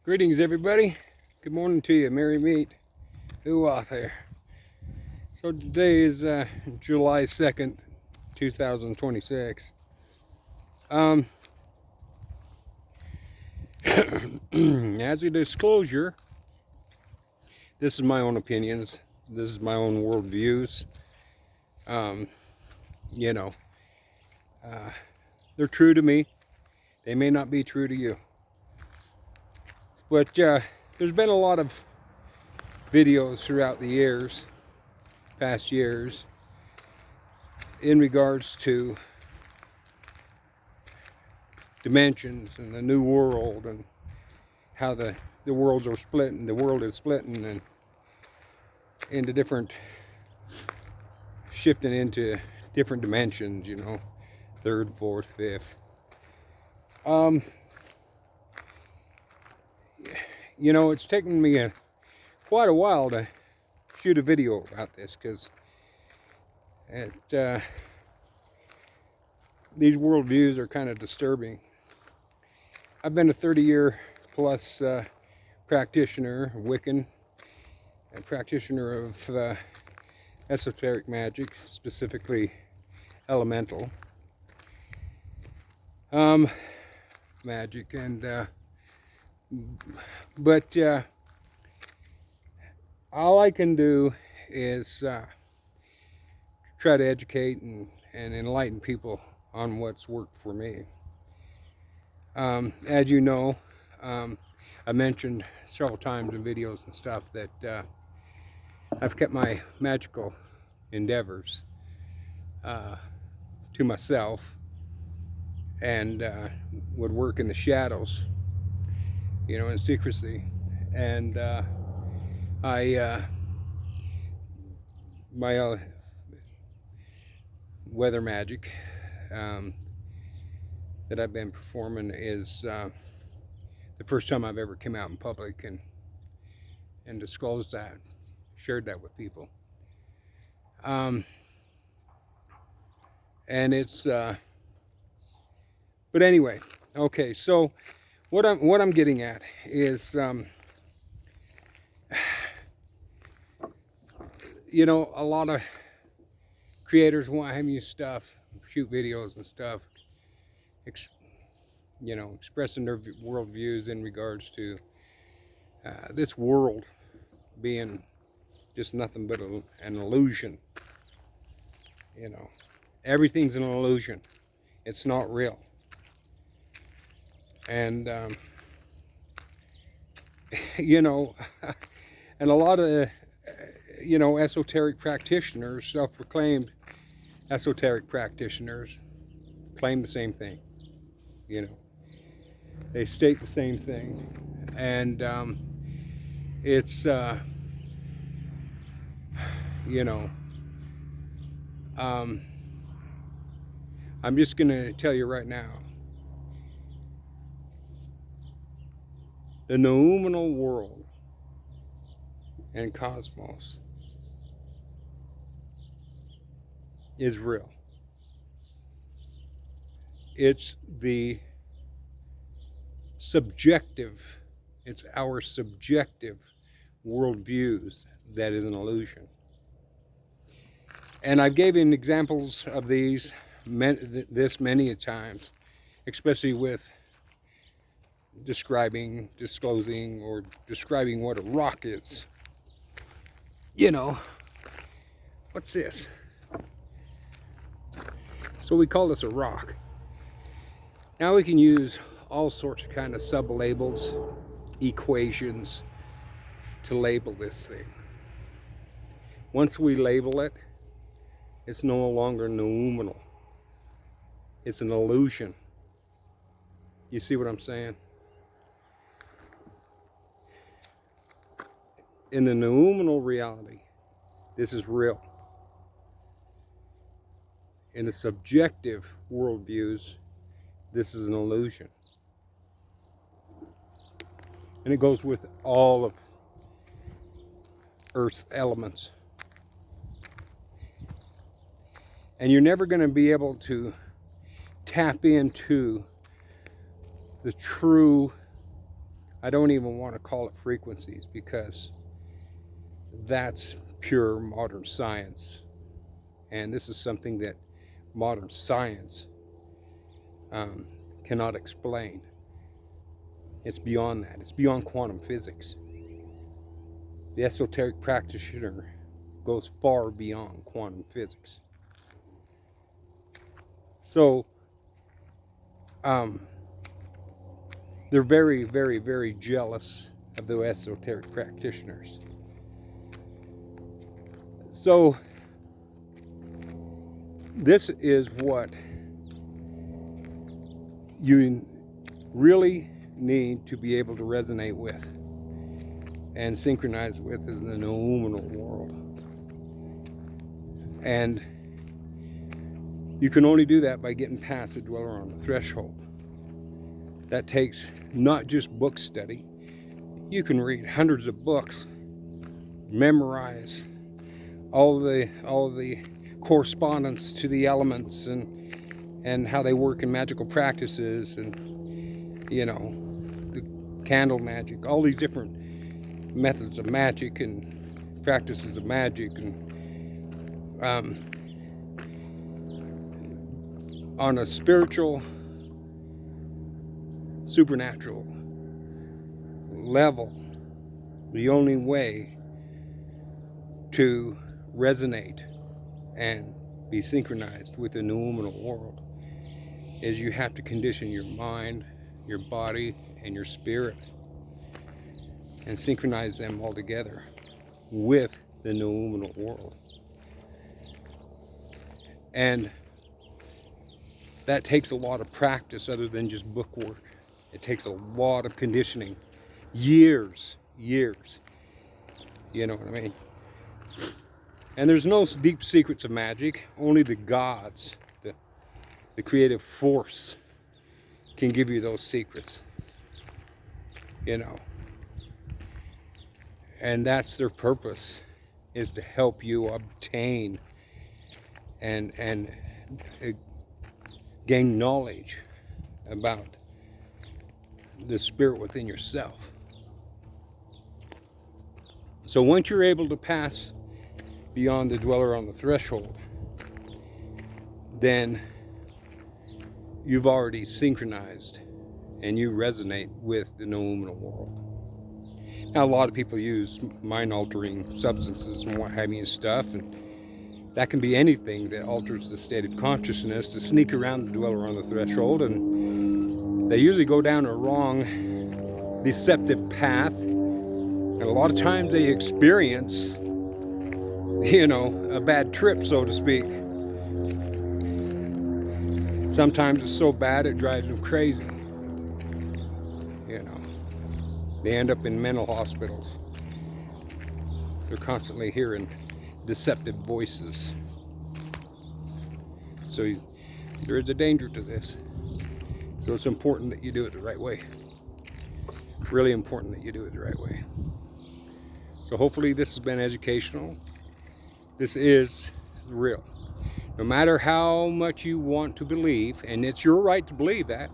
Greetings, everybody. Good morning to you. Merry meet. Who out there? So today is July 2nd, 2026. Um, as a disclosure, this is my own opinions. This is my own worldviews. Um, you know, they're true to me. They may not be true to you. But there's been a lot of videos throughout the years, past years, in regards to dimensions and the new world and how the worlds are splitting, the world is splitting and into different, shifting into different dimensions, third, fourth, fifth. It's taken me quite a while to shoot a video about this because these worldviews are kind of disturbing. I've been a 30-year plus practitioner, Wiccan, and practitioner of esoteric magic, specifically elemental magic, and but all I can do is try to educate and enlighten people on what's worked for me. As you know, I mentioned several times in videos and stuff that I've kept my magical endeavors to myself and would work in the shadows, in secrecy. And my weather magic that I've been performing is the first time I've ever come out in public and disclosed that, shared that with people. And it's but anyway, okay, so what I'm getting at is a lot of creators want to have you stuff, shoot videos and stuff, expressing their worldviews in regards to this world being just nothing but an illusion. Everything's an illusion. It's not real. And and a lot of esoteric practitioners, self-proclaimed esoteric practitioners, claim the same thing. They state the same thing, and it's I'm just gonna tell you right now, the noumenal world and cosmos is real. It's our subjective worldviews that is an illusion. And I've given examples of this many times, especially with disclosing or describing what a rock is. What's this? So we call this a rock. Now we can use all sorts of kind of sub-labels, equations to label this thing. Once we label it, it's no longer noumenal. It's an illusion. You see what I'm saying? In the noumenal reality, this is real. In the subjective worldviews, this is an illusion. And it goes with all of Earth's elements. And you're never going to be able to tap into the true I don't even want to call it frequencies, because that's pure modern science. And this is something that modern science cannot explain. It's beyond that. It's beyond quantum physics. The esoteric practitioner goes far beyond quantum physics. So they're very, very, very jealous of the esoteric practitioners. So this is what you really need to be able to resonate with and synchronize with in the noumenal world. And you can only do that by getting past the dweller on the threshold. That takes not just book study. You can read hundreds of books, memorize all the correspondence to the elements and how they work in magical practices, and you know, the candle magic, all these different methods of magic and practices of magic, and on a spiritual, supernatural level, the only way to resonate and be synchronized with the noumenal world is you have to condition your mind, your body, and your spirit, and synchronize them all together with the noumenal world. And that takes a lot of practice other than just book work. It takes a lot of conditioning. Years. You know what I mean? And there's no deep secrets of magic. Only the gods, the creative force, can give you those secrets. You know. And that's their purpose, is to help you obtain and gain knowledge about the spirit within yourself. So once you're able to pass beyond the dweller on the threshold, then you've already synchronized and you resonate with the noumenal world. Now, a lot of people use mind-altering substances and what have you and stuff, and that can be anything that alters the state of consciousness to sneak around the dweller on the threshold, and they usually go down a wrong, deceptive path, and a lot of times they experience, you know, a bad trip, so to speak. Sometimes it's so bad it drives them crazy. You know, they end up in mental hospitals. They're constantly hearing deceptive voices. So there is a danger to this. So it's important that you do it the right way. Really important that you do it the right way. So hopefully this has been educational. This is real. No matter how much you want to believe, and it's your right to believe that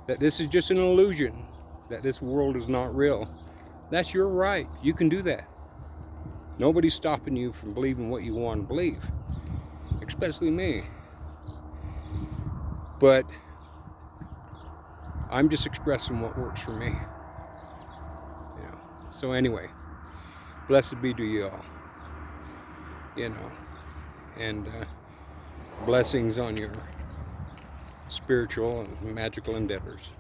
this is just an illusion, that this world is not real, that's your right. You can do that. Nobody's stopping you from believing what you want to believe, especially me. But I'm just expressing what works for me. You know. So anyway, blessed be to you all. You know, and blessings on your spiritual and magical endeavors.